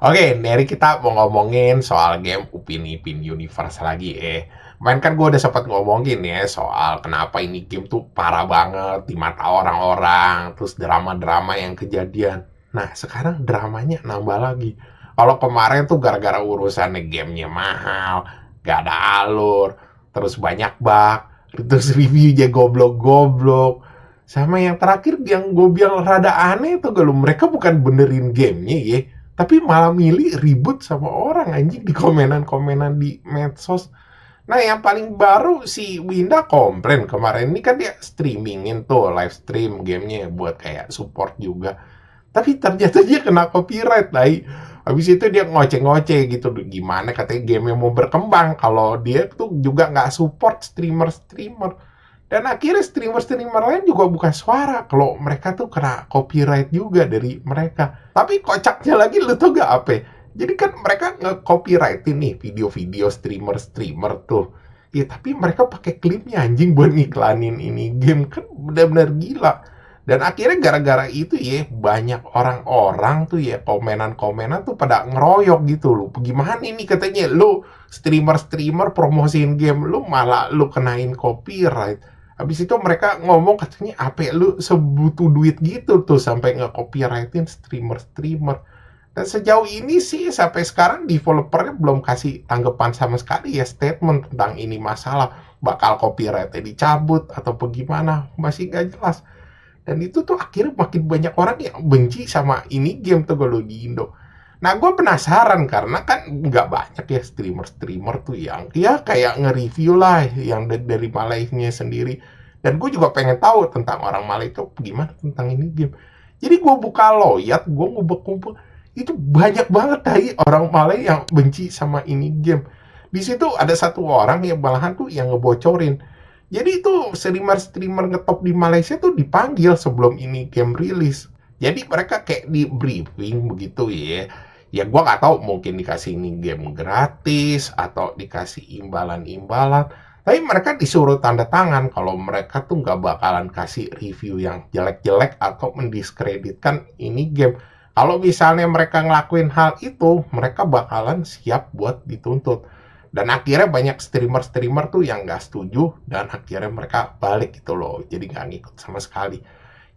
Oke, dari kita mau ngomongin soal game Upin Ipin Universe lagi. Kemarin kan gue udah sempat ngomongin ya soal kenapa ini game tuh parah banget di mata orang-orang, terus drama-drama yang kejadian. Nah, sekarang dramanya nambah lagi. Kalau kemarin tuh gara-gara urusannya gamenya mahal, gak ada alur, terus banyak bug, terus reviewnya goblok-goblok. Sama yang terakhir yang gue bilang rada aneh tuh kalau mereka bukan benerin gamenya ya, tapi malah milih ribut sama orang anjing di komenan-komenan di medsos. Nah, yang paling baru si Winda komplain kemarin ini kan dia streamingin tuh live stream gamenya buat kayak support juga. Tapi ternyata dia kena copyright lah. Habis itu dia ngoceh-ngoceh gitu gimana katanya game yang mau berkembang kalau dia tuh juga nggak support streamer-streamer. Dan akhirnya streamer-streamer lain juga buka suara kalau mereka tuh kena copyright juga dari mereka. Tapi kocaknya lagi lu tau gak apa? Jadi kan mereka nge-copyrightin nih video-video streamer-streamer tuh. Ya tapi mereka pakai klipnya anjing buat ngiklanin ini game kan benar-benar gila. Dan akhirnya gara-gara itu ya banyak orang-orang tuh ya komenan-komenan tuh pada ngeroyok gitu loh. Gimana ini katanya lu streamer-streamer promosiin game lu malah lu kenain copyright. Habis itu mereka ngomong katanya apa lu sebutuh duit gitu tuh sampai nge-copyrightin streamer-streamer. Dan sejauh ini sih sampai sekarang developernya belum kasih tanggapan sama sekali ya statement tentang ini masalah bakal copyrightnya dicabut atau bagaimana masih nggak jelas. Dan itu tuh akhirnya makin banyak orang yang benci sama ini game tuh kalau di Indo. Nah, gue penasaran karena kan nggak banyak ya streamer-streamer tuh yang ya kayak nge-review lah yang dari Malaysia sendiri. Dan gue juga pengen tahu tentang orang Malaysia itu gimana tentang ini game. Jadi gue buka loyat, gue ngumpul-ngumpul, itu banyak banget tadi orang Malaysia yang benci sama ini game. Di situ ada satu orang yang malahan tuh yang ngebocorin. Jadi itu streamer-streamer ngetop di Malaysia tuh dipanggil sebelum ini game rilis. Jadi mereka kayak di briefing begitu ya. Ya gua nggak tahu mungkin dikasih ini game gratis atau dikasih imbalan-imbalan. Tapi mereka disuruh tanda tangan kalau mereka tuh nggak bakalan kasih review yang jelek-jelek atau mendiskreditkan ini game. Kalau misalnya mereka ngelakuin hal itu, mereka bakalan siap buat dituntut. Dan akhirnya banyak streamer-streamer tuh yang nggak setuju dan akhirnya mereka balik gitu loh. Jadi nggak ngikut sama sekali.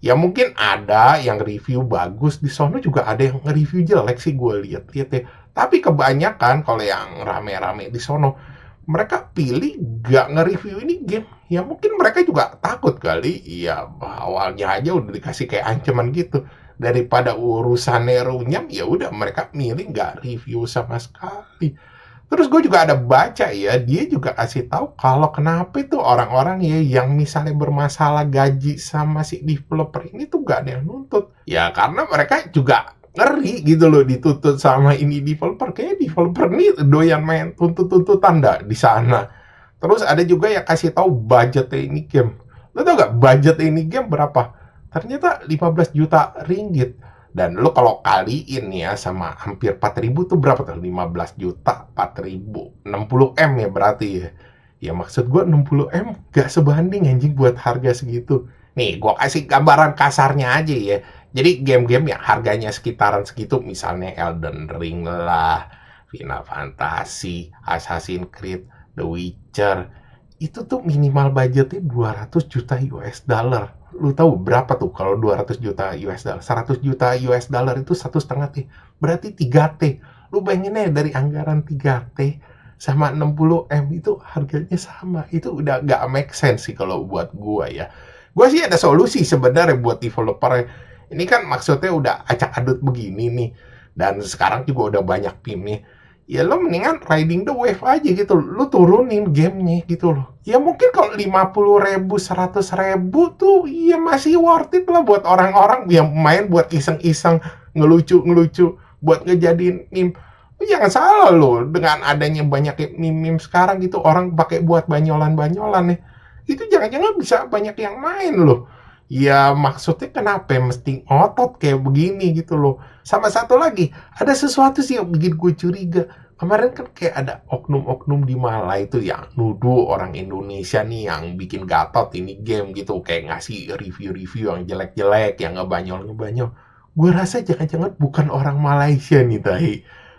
Ya mungkin ada yang review bagus, di sono juga ada yang nge-review jelek sih gue lihat-lihat ya. Tapi kebanyakan kalau yang rame-rame di sono, mereka pilih nggak nge-review ini game. Ya mungkin mereka juga takut kali, ya awalnya aja udah dikasih kayak ancaman gitu. Daripada urusannya runyam, ya udah mereka milih nggak review sama sekali. Terus gue juga ada baca ya, dia juga kasih tahu kalau kenapa itu orang-orang ya yang misalnya bermasalah gaji sama si developer ini tuh gak ada yang nuntut. Ya karena mereka juga ngeri gitu loh dituntut sama ini developer. Kayaknya developer nih doyan main tuntut-tuntutan dah di sana. Terus ada juga yang kasih tahu budgetnya ini game. Lo tau gak budget ini game berapa? Ternyata 15 juta ringgit. Dan lo kalau kaliin ya sama hampir 4.000 tuh berapa tuh? 15 juta 4.000. 60 M ya berarti ya. Ya maksud gue 60 M gak sebanding anjing buat harga segitu. Nih gue kasih gambaran kasarnya aja ya. Jadi game-game yang harganya sekitaran segitu misalnya Elden Ring lah, Final Fantasy, Assassin's Creed, The Witcher, itu tuh minimal budgetnya 200 juta US dollar. Lu tahu berapa tuh kalau 200 juta US dollar? 100 juta US dollar itu 1,5 T. Berarti 3 T. Lu bayangin aja dari anggaran 3 T sama 60 M itu harganya sama. Itu udah gak make sense sih kalau buat gua ya. Gua sih ada solusi sebenarnya buat developer. Ini kan maksudnya udah acak adut begini nih. Dan sekarang juga udah banyak timnya. Ya lo mendingan riding the wave aja gitu. Lo turunin gamenya gitu loh. Ya mungkin kalau 50.000, 100.000 tuh ya masih worth it lah buat orang-orang yang main buat iseng-iseng, ngelucu-ngelucu, buat ngejadiin meme. Jangan salah loh, dengan adanya banyak meme-meme sekarang gitu, orang pakai buat banyolan-banyolan nih. Itu jangan-jangan bisa banyak yang main loh. Ya maksudnya kenapa mesti ngotot kayak begini gitu loh. Sama satu lagi, ada sesuatu sih yang bikin gue curiga. Kemarin kan kayak ada oknum-oknum di Malai itu yang nuduh orang Indonesia nih yang bikin gatot ini game gitu. Kayak ngasih review-review yang jelek-jelek, yang ngebanyol-ngebanyol. gue rasa jangan-jangan bukan orang Malaysia nih, Tai.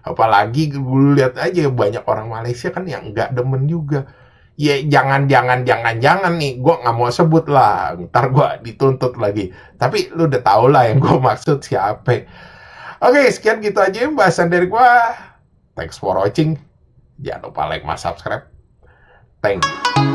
Apalagi gue lihat aja banyak orang Malaysia kan yang nggak demen juga. Ya jangan nih, gue nggak mau sebut lah, ntar gue dituntut lagi. Tapi lu udah tau lah yang gue maksud siapa. Oke, sekian gitu aja bahasan dari gue. Thanks for watching. Jangan lupa like, subscribe. Thank you.